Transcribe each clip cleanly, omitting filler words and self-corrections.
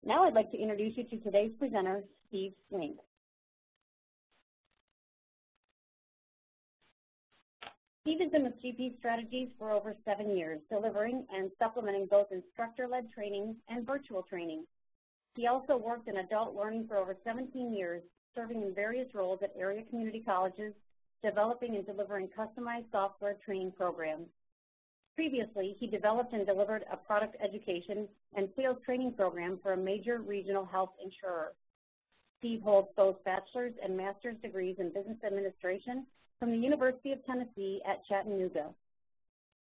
Now I'd like to introduce you to today's presenter, Steve Swink. Steve has been with GP Strategies for over 7 years, delivering and supplementing both instructor-led training and virtual training. He also worked in adult learning for over 17 years, serving in various roles at area community colleges, developing and delivering customized software training programs. Previously, he developed and delivered a product education and sales training program for a major regional health insurer. Steve holds both bachelor's and master's degrees in business administration from the University of Tennessee at Chattanooga.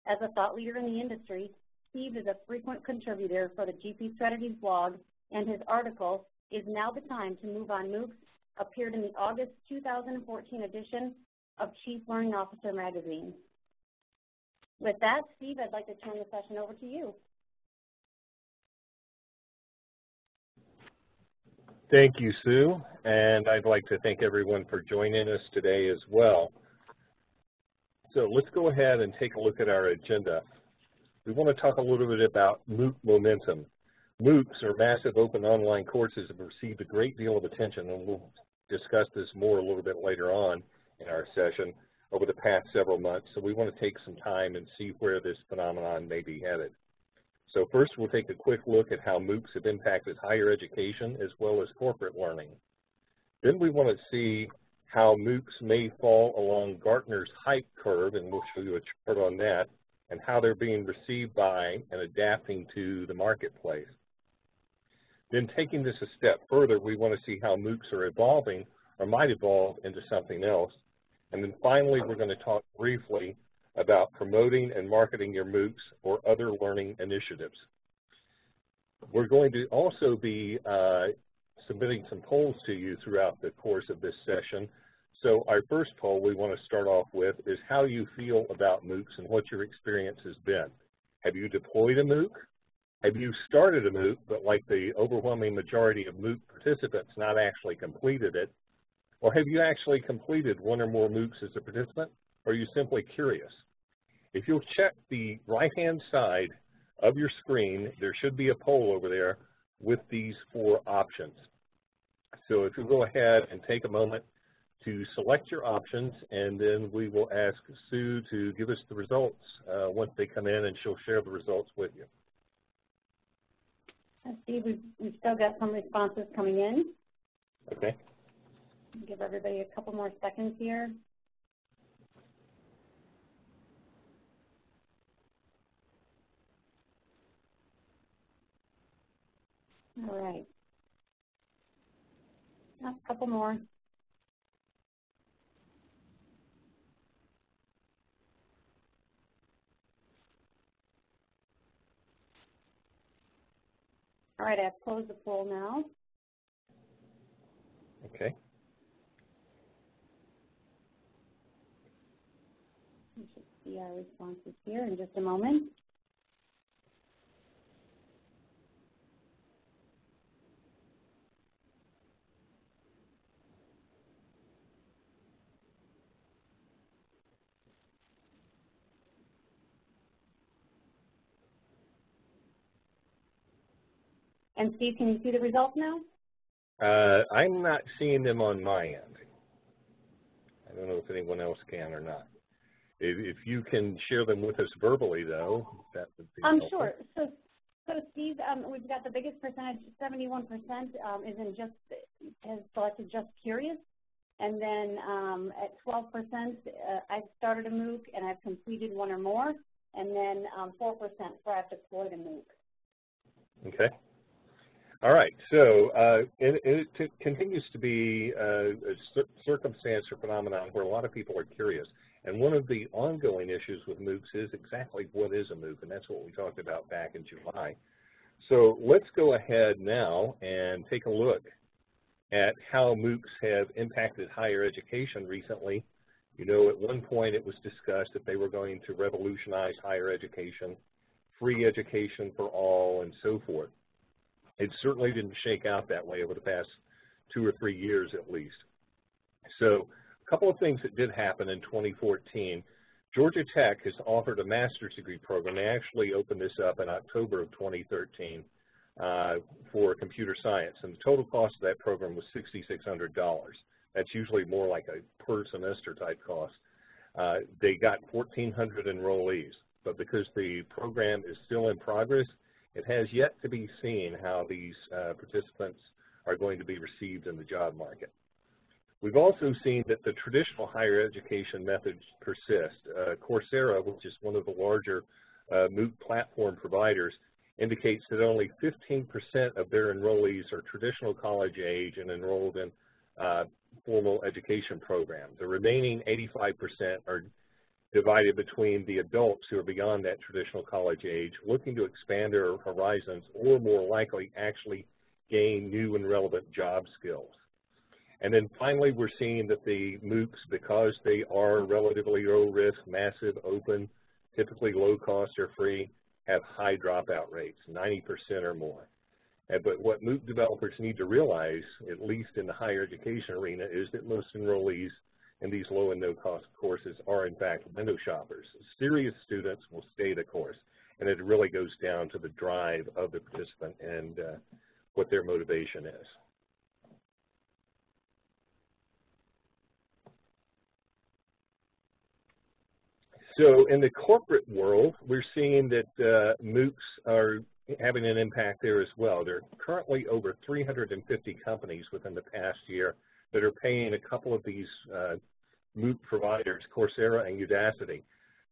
As a thought leader in the industry, Steve is a frequent contributor for the GP Strategies blog, and his article, "Is Now the Time to Move on MOOCs," appeared in the August 2014 edition of Chief Learning Officer magazine. With that, Steve, I'd like to turn the session over to you. Thank you, Sue, and I'd like to thank everyone for joining us today as well. So let's go ahead and take a look at our agenda. We want to talk a little bit about MOOC Momentum. MOOCs, or massive open online courses, have received a great deal of attention, and we'll discuss this more a little bit later on in our session over the past several months. So we want to take some time and see where this phenomenon may be headed. So first, we'll take a quick look at how MOOCs have impacted higher education as well as corporate learning. Then we want to see how MOOCs may fall along Gartner's hype curve, and we'll show you a chart on that, and how they're being received by and adapting to the marketplace. Then taking this a step further, we want to see how MOOCs are evolving or might evolve into something else. And then finally, we're going to talk briefly about promoting and marketing your MOOCs or other learning initiatives. We're going to also be submitting some polls to you throughout the course of this session. So our first poll we want to start off with is how you feel about MOOCs and what your experience has been. Have you deployed a MOOC? Have you started a MOOC, but like the overwhelming majority of MOOC participants, not actually completed it? Or have you actually completed one or more MOOCs as a participant, or are you simply curious? If you'll check the right-hand side of your screen, there should be a poll over there with these 4 options. So if you go ahead and take a moment to select your options, and then we will ask Sue to give us the results once they come in, and she'll share the results with you. Steve, we've still got some responses coming in. Okay. Give everybody a couple more seconds here. All right. A couple more. All right, I've closed the poll now. Okay. We should see our responses here in just a moment. And Steve, can you see the results now? I'm not seeing them on my end. I don't know if anyone else can or not. If you can share them with us verbally, though, that would be helpful. Sure. So Steve, we've got the biggest percentage, 71%, has selected just curious. And then at 12%, I've started a MOOC and I've completed one or more. And then 4% where I've deployed a MOOC. Okay. All right, so it continues to be a circumstance or phenomenon where a lot of people are curious. And one of the ongoing issues with MOOCs is exactly what is a MOOC, and that's what we talked about back in July. So let's go ahead now and take a look at how MOOCs have impacted higher education recently. You know, at one point it was discussed that they were going to revolutionize higher education, free education for all, and so forth. It certainly didn't shake out that way over the past 2 or 3 years at least. So a couple of things that did happen in 2014. Georgia Tech has offered a master's degree program. They actually opened this up in October of 2013 for computer science, and the total cost of that program was $6,600. That's usually more like a per semester type cost. They got 1,400 enrollees, but because the program is still in progress, it has yet to be seen how these participants are going to be received in the job market. We've also seen that the traditional higher education methods persist. Coursera, which is one of the larger MOOC platform providers, indicates that only 15% of their enrollees are traditional college age and enrolled in formal education programs. The remaining 85% are divided between the adults who are beyond that traditional college age, looking to expand their horizons, or more likely actually gain new and relevant job skills. And then finally, we're seeing that the MOOCs, because they are relatively low risk, massive, open, typically low cost or free, have high dropout rates, 90% or more. But what MOOC developers need to realize, at least in the higher education arena, is that most enrollees in these low and no cost courses are in fact window shoppers. Serious students will stay the course, and it really goes down to the drive of the participant and what their motivation is. So in the corporate world, we're seeing that MOOCs are having an impact there as well. There are currently over 350 companies within the past year that are paying a couple of these MOOC providers, Coursera and Udacity,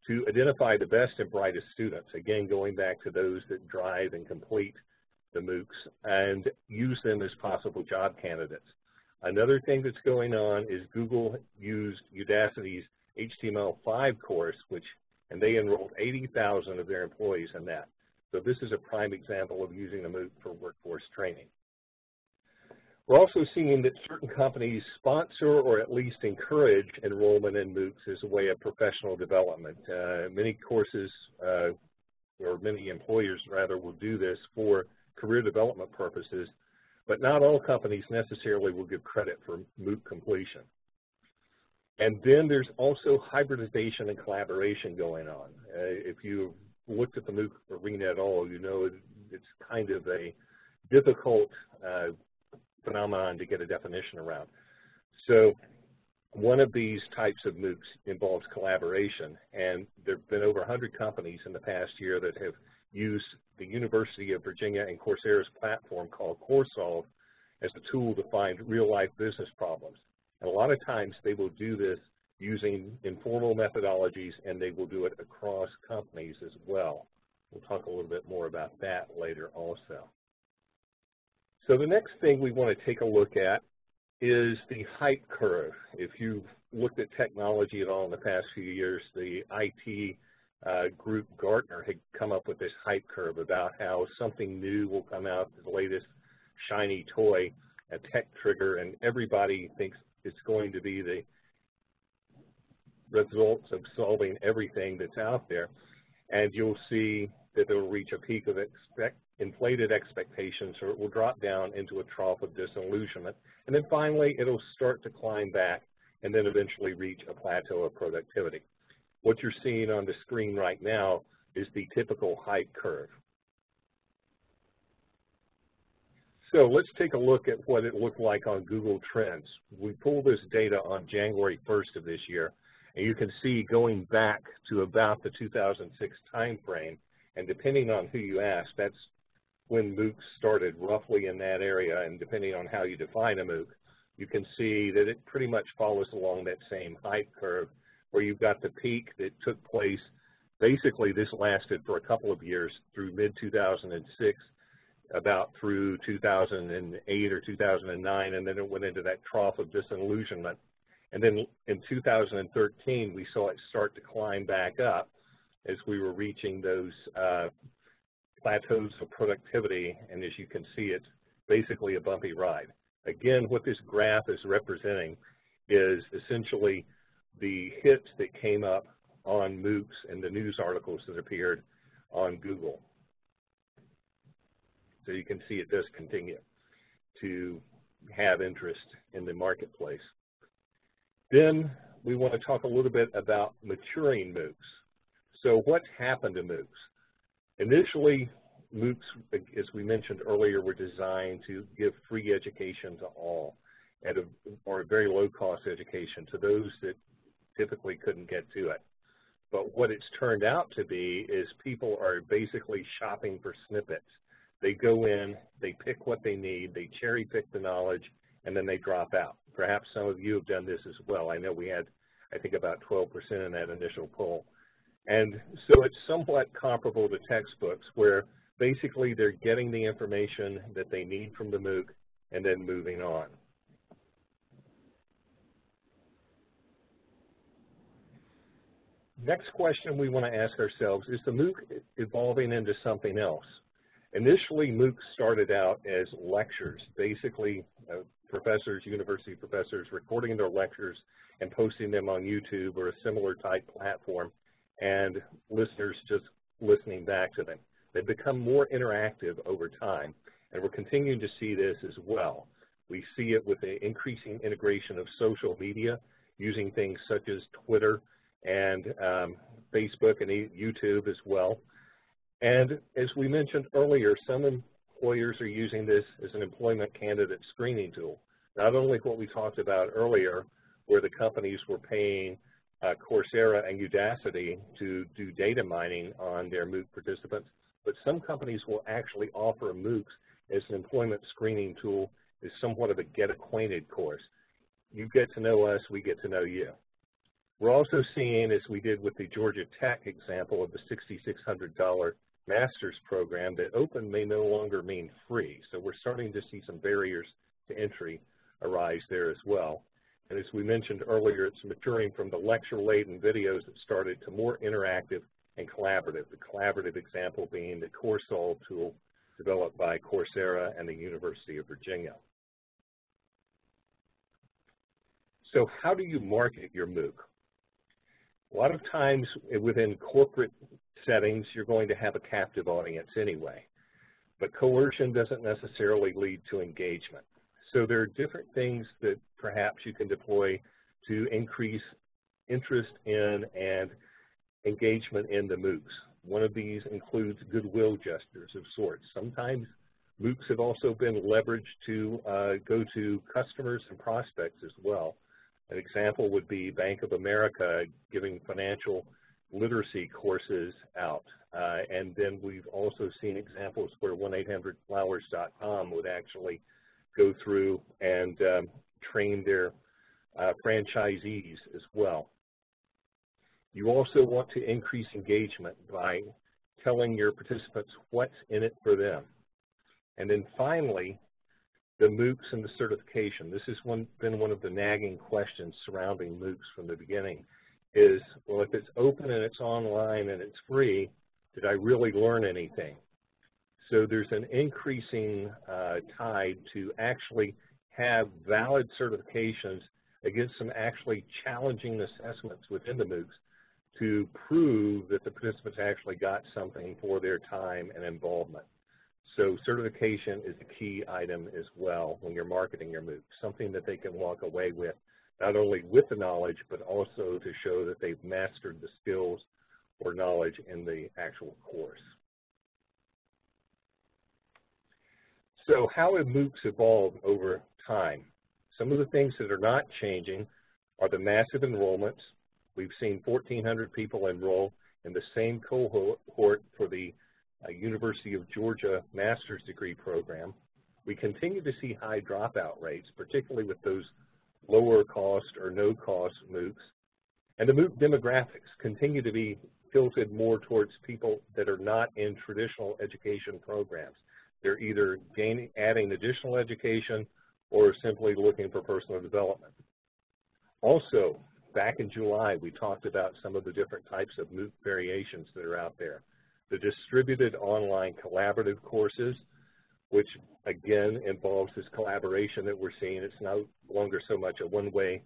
to identify the best and brightest students, again, going back to those that drive and complete the MOOCs, and use them as possible job candidates. Another thing that's going on is Google used Udacity's HTML5 course, and they enrolled 80,000 of their employees in that. So this is a prime example of using a MOOC for workforce training. We're also seeing that certain companies sponsor or at least encourage enrollment in MOOCs as a way of professional development. Many courses, or many employers rather, will do this for career development purposes, but not all companies necessarily will give credit for MOOC completion. And then there's also hybridization and collaboration going on. If you've looked at the MOOC arena at all, you know it's kind of a difficult phenomenon to get a definition around. So one of these types of MOOCs involves collaboration, and there have been over 100 companies in the past year that have used the University of Virginia and Coursera's platform called CourseSolve as a tool to find real-life business problems. And a lot of times they will do this using informal methodologies, and they will do it across companies as well. We'll talk a little bit more about that later also. So the next thing we want to take a look at is the hype curve. If you've looked at technology at all in the past few years, the IT group Gartner had come up with this hype curve about how something new will come out, the latest shiny toy, a tech trigger, and everybody thinks it's going to be the results of solving everything that's out there. And you'll see that it will reach a peak of inflated expectations, or it will drop down into a trough of disillusionment. And then finally, it'll start to climb back and then eventually reach a plateau of productivity. What you're seeing on the screen right now is the typical hype curve. So let's take a look at what it looked like on Google Trends. We pulled this data on January 1st of this year, and you can see going back to about the 2006 time frame, and depending on who you ask, that's when MOOCs started, roughly in that area, and depending on how you define a MOOC, you can see that it pretty much follows along that same hype curve, where you've got the peak that took place. Basically, this lasted for a couple of years through mid-2006, about through 2008 or 2009, and then it went into that trough of disillusionment. And then in 2013, we saw it start to climb back up as we were reaching those plateaus of productivity, and as you can see, it's basically a bumpy ride. Again, what this graph is representing is essentially the hits that came up on MOOCs and the news articles that appeared on Google. So you can see it does continue to have interest in the marketplace. Then we want to talk a little bit about maturing MOOCs. So what's happened to MOOCs? Initially, MOOCs, as we mentioned earlier, were designed to give free education to all, or a very low-cost education to those that typically couldn't get to it. But what it's turned out to be is people are basically shopping for snippets. They go in, they pick what they need, they cherry pick the knowledge, and then they drop out. Perhaps some of you have done this as well. I know we had, I think, about 12% in that initial poll. And so it's somewhat comparable to textbooks where basically they're getting the information that they need from the MOOC and then moving on. Next question we want to ask ourselves, is the MOOC evolving into something else? Initially, MOOCs started out as lectures, basically professors, university professors, recording their lectures and posting them on YouTube or a similar type platform, and listeners just listening back to them. They've become more interactive over time, and we're continuing to see this as well. We see it with the increasing integration of social media, using things such as Twitter and Facebook and YouTube as well. And as we mentioned earlier, some employers are using this as an employment candidate screening tool. Not only what we talked about earlier, where the companies were paying Coursera and Udacity to do data mining on their MOOC participants, but some companies will actually offer MOOCs as an employment screening tool, as somewhat of a get acquainted course. You get to know us, we get to know you. We're also seeing, as we did with the Georgia Tech example of the $6,600 master's program, that open may no longer mean free. So we're starting to see some barriers to entry arise there as well. And as we mentioned earlier, it's maturing from the lecture-laden videos that started to more interactive and collaborative, the collaborative example being the CourseSolve tool developed by Coursera and the University of Virginia. So how do you market your MOOC? A lot of times within corporate settings, you're going to have a captive audience anyway, but coercion doesn't necessarily lead to engagement. So there are different things that perhaps you can deploy to increase interest in and engagement in the MOOCs. One of these includes goodwill gestures of sorts. Sometimes MOOCs have also been leveraged to go to customers and prospects as well. An example would be Bank of America giving financial literacy courses out. And then we've also seen examples where 1-800-Flowers.com would actually go through and train their franchisees as well. You also want to increase engagement by telling your participants what's in it for them. And then finally, the MOOCs and the certification. This has been one of the nagging questions surrounding MOOCs from the beginning is, well, if it's open and it's online and it's free, did I really learn anything? So there's an increasing tide to actually have valid certifications against some actually challenging assessments within the MOOCs to prove that the participants actually got something for their time and involvement. So certification is a key item as well when you're marketing your MOOC, something that they can walk away with, not only with the knowledge, but also to show that they've mastered the skills or knowledge in the actual course. So how have MOOCs evolved over time? Some of the things that are not changing are the massive enrollments. We've seen 1,400 people enroll in the same cohort for the University of Georgia master's degree program. We continue to see high dropout rates, particularly with those lower cost or no cost MOOCs. And the MOOC demographics continue to be tilted more towards people that are not in traditional education programs. They're either adding additional education or simply looking for personal development. Also, back in July, we talked about some of the different types of MOOC variations that are out there. The distributed online collaborative courses, which again involves this collaboration that we're seeing. It's no longer so much a one-way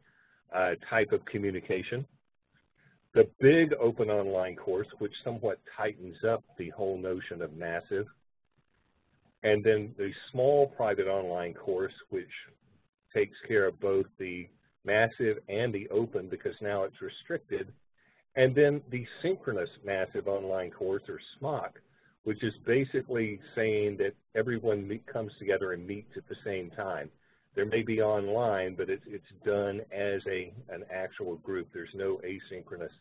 type of communication. The big open online course, which somewhat tightens up the whole notion of massive. And then the small private online course, which takes care of both the massive and the open because now it's restricted. And then the synchronous massive online course, or SMOC, which is basically saying that everyone comes together and meets at the same time. There may be online, but it's done as an actual group. There's no asynchronous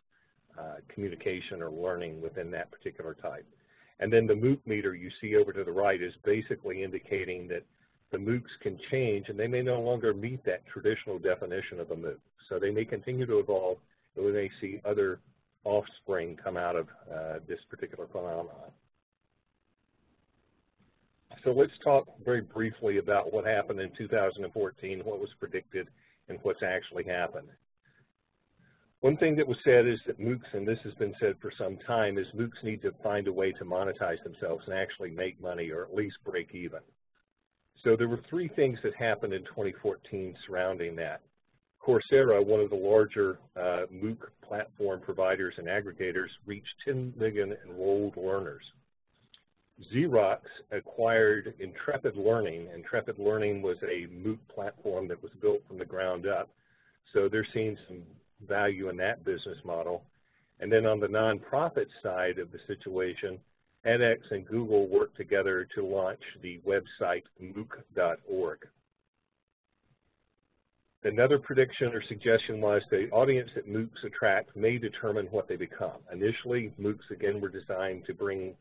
communication or learning within that particular type. And then the MOOC meter you see over to the right is basically indicating that the MOOCs can change and they may no longer meet that traditional definition of a MOOC. So they may continue to evolve, and we may see other offspring come out of this particular phenomenon. So let's talk very briefly about what happened in 2014, what was predicted, and what's actually happened. One thing that was said is that MOOCs, and this has been said for some time, is MOOCs need to find a way to monetize themselves and actually make money or at least break even. So there were three things that happened in 2014 surrounding that. Coursera, one of the larger MOOC platform providers and aggregators, reached 10 million enrolled learners. Xerox acquired Intrepid Learning. Intrepid Learning was a MOOC platform that was built from the ground up. So they're seeing some value in that business model. And then on the nonprofit side of the situation, edX and Google worked together to launch the website MOOC.org. Another prediction or suggestion was the audience that MOOCs attract may determine what they become. Initially, MOOCs, again, were designed to bring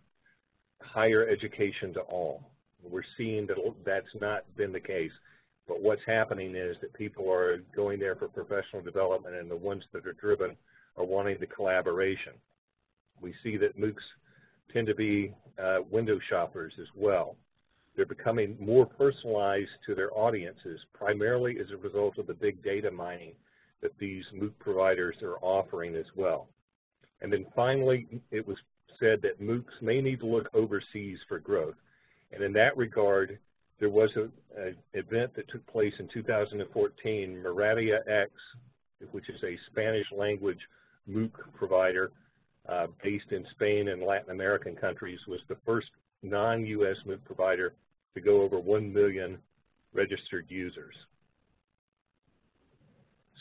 higher education to all. We're seeing that that's not been the case, but what's happening is that people are going there for professional development, and the ones that are driven are wanting the collaboration. We see that MOOCs tend to be window shoppers as well. They're becoming more personalized to their audiences, primarily as a result of the big data mining that these MOOC providers are offering as well. And then finally, it was said that MOOCs may need to look overseas for growth. And in that regard, there was an event that took place in 2014, Maradia X, which is a Spanish language MOOC provider based in Spain and Latin American countries, was the first non-US MOOC provider to go over 1 million registered users.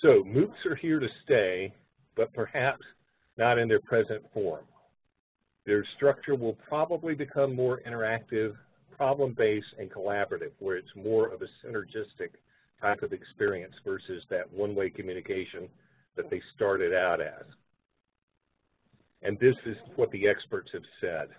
So MOOCs are here to stay, but perhaps not in their present form. Their structure will probably become more interactive, problem-based, and collaborative, where it's more of a synergistic type of experience versus that one-way communication that they started out as. And this is what the experts have said.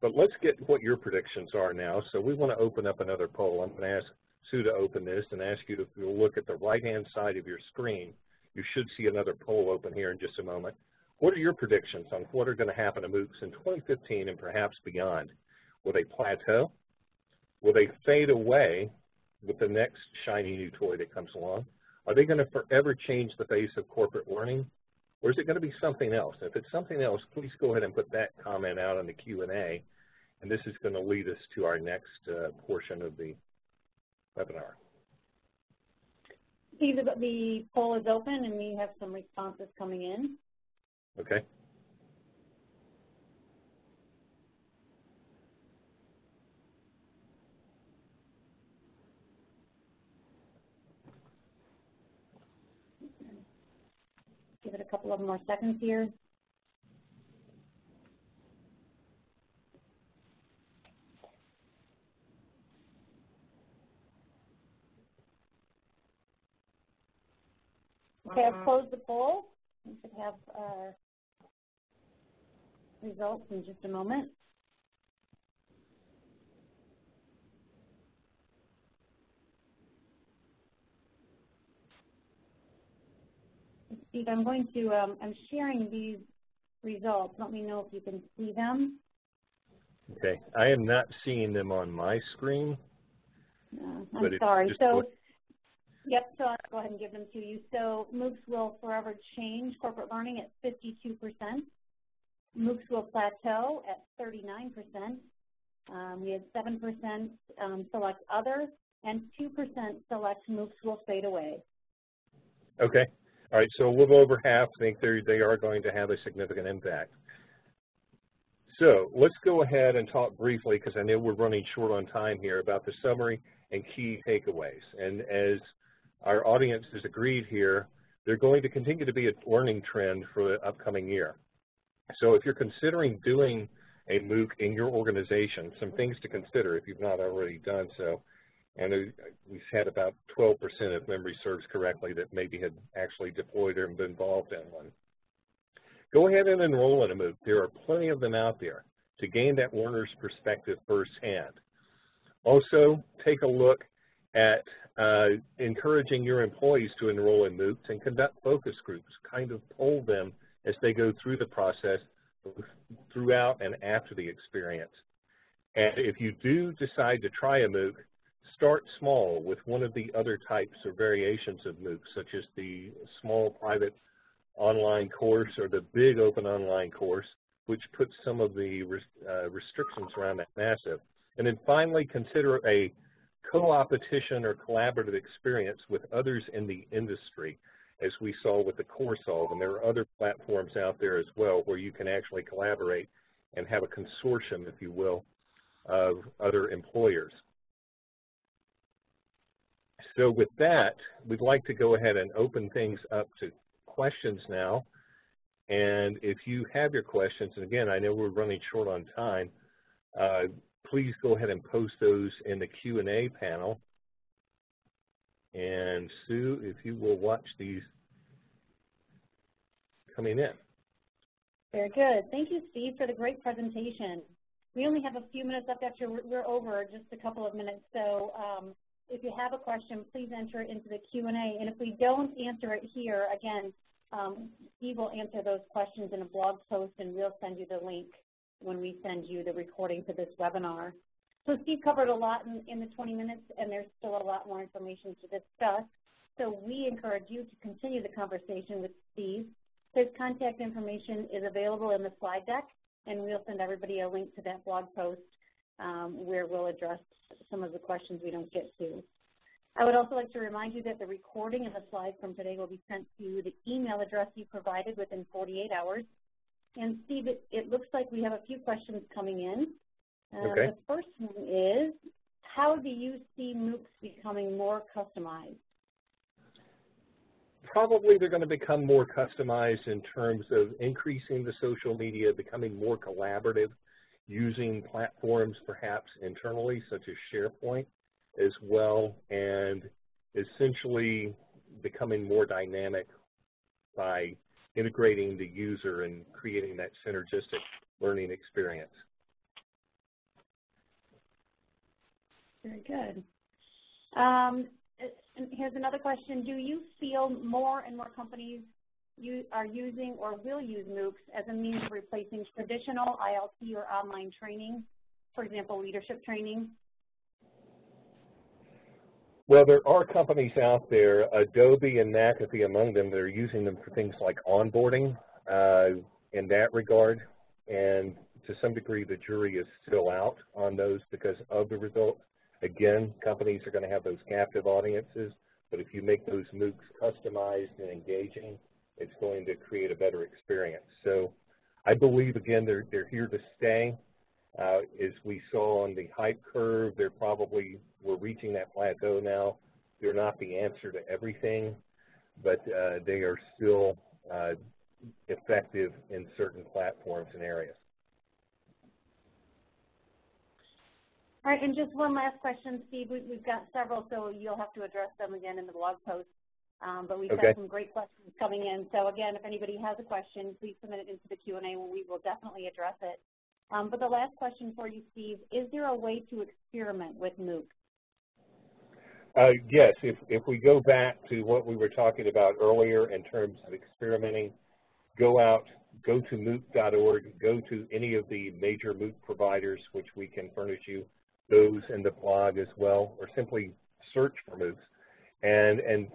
But let's get what your predictions are now. So we want to open up another poll. I'm going to ask Sue to open this and ask you, if you'll look at the right-hand side of your screen, you should see another poll open here in just a moment. What are your predictions on what are going to happen to MOOCs in 2015 and perhaps beyond? Will they plateau? Will they fade away with the next shiny new toy that comes along? Are they going to forever change the face of corporate learning? Or is it going to be something else? If it's something else, please go ahead and put that comment out in the Q&A. And this is going to lead us to our next portion of the webinar. See, the poll is open, and we have some responses coming in. Okay. Give it a couple of more seconds here. Okay, I've closed the poll. We should have results in just a moment. Steve, I'm going to, I'm sharing these results. Let me know if you can see them. Okay, I am not seeing them on my screen. No, I'm sorry. So, yep, so I'll go ahead and give them to you. So MOOCs will forever change corporate learning at 52%. MOOCs will plateau at 39%. We had 7% select other, and 2% select MOOCs will fade away. Okay. All right, so a little over half think they are going to have a significant impact. So let's go ahead and talk briefly, because I know we're running short on time here, about the summary and key takeaways. And as our audience has agreed here, they're going to continue to be a learning trend for the upcoming year. So if you're considering doing a MOOC in your organization. Some things to consider if you've not already done so. And we've had about 12%, if memory serves correctly, that maybe had actually deployed or been involved in one. Go ahead and enroll in a MOOC. There are plenty of them out there to gain that learner's perspective firsthand. Also, take a look at encouraging your employees to enroll in MOOCs and conduct focus groups, kind of poll them as they go through the process throughout and after the experience. And if you do decide to try a MOOC, start small with one of the other types or variations of MOOCs, such as the small private online course or the big open online course, which puts some of the restrictions around that massive. And then finally, consider a co-opetition or collaborative experience with others in the industry, as we saw with the CoreSolve. And there are other platforms out there as well where you can actually collaborate and have a consortium, if you will, of other employers. So with that, we'd like to go ahead and open things up to questions now. And if you have your questions, and again, I know we're running short on time, please go ahead and post those in the Q&A panel. And Sue, if you will watch these coming in. Very good. Thank you, Steve, for the great presentation. We only have a few minutes left after we're over, just a couple of minutes. So if you have a question, please enter it into the Q&A. And if we don't answer it here, again, Steve will answer those questions in a blog post, and we'll send you the link when we send you the recording for this webinar. So Steve covered a lot in the 20 minutes, and there's still a lot more information to discuss. So we encourage you to continue the conversation with Steve. His contact information is available in the slide deck, and we'll send everybody a link to that blog post where we'll address some of the questions we don't get to. I would also like to remind you that the recording and the slides from today will be sent to the email address you provided within 48 hours. And Steve, it looks like we have a few questions coming in. Okay. The first one is, how do you see MOOCs becoming more customized? Probably they're going to become more customized in terms of increasing the social media, becoming more collaborative, using platforms perhaps internally, such as SharePoint as well, and essentially becoming more dynamic by integrating the user and creating that synergistic learning experience. Very good. And here's another question. Do you feel more and more companies are using or will use MOOCs as a means of replacing traditional ILT or online training, for example, leadership training? Well, there are companies out there, Adobe and McAfee among them, that are using them for things like onboarding in that regard. And to some degree, the jury is still out on those because of the results. Again, companies are going to have those captive audiences, but if you make those MOOCs customized and engaging, it's going to create a better experience. So I believe, again, they're here to stay. As we saw on the hype curve, we're reaching that plateau now. They're not the answer to everything, but they are still effective in certain platforms and areas. All right, and just one last question, Steve. We've got several, so you'll have to address them again in the blog post. But we've got some great questions coming in. So again, if anybody has a question, please submit it into the Q&A, and we will definitely address it. But the last question for you, Steve, is there a way to experiment with MOOCs? Yes, if we go back to what we were talking about earlier in terms of experimenting, go to MOOC.org, go to any of the major MOOC providers, which we can furnish you those in the blog as well, or simply search for MOOCs and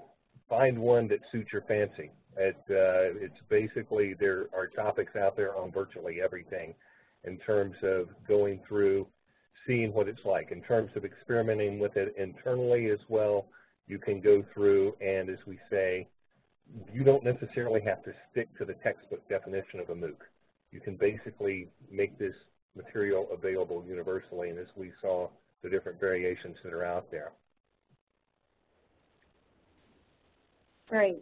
find one that suits your fancy. It's basically, there are topics out there on virtually everything in terms of going through, seeing what it's like. In terms of experimenting with it internally as well, you can go through and, as we say, you don't necessarily have to stick to the textbook definition of a MOOC. You can basically make this material available universally, and as we saw, the different variations that are out there. Great.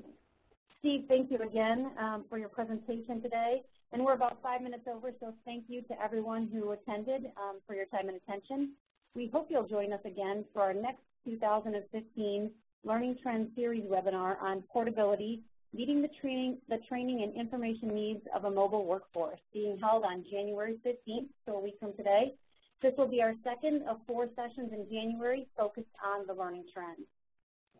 Steve, thank you again for your presentation today. And we're about 5 minutes over, so thank you to everyone who attended for your time and attention. We hope you'll join us again for our next 2015 Learning Trends Series webinar on portability, meeting the training and information needs of a mobile workforce, being held on January 15th, so a week from today. This will be our second of 4 sessions in January focused on the learning trends.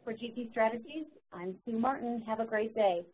For GP Strategies, I'm Sue Martin. Have a great day.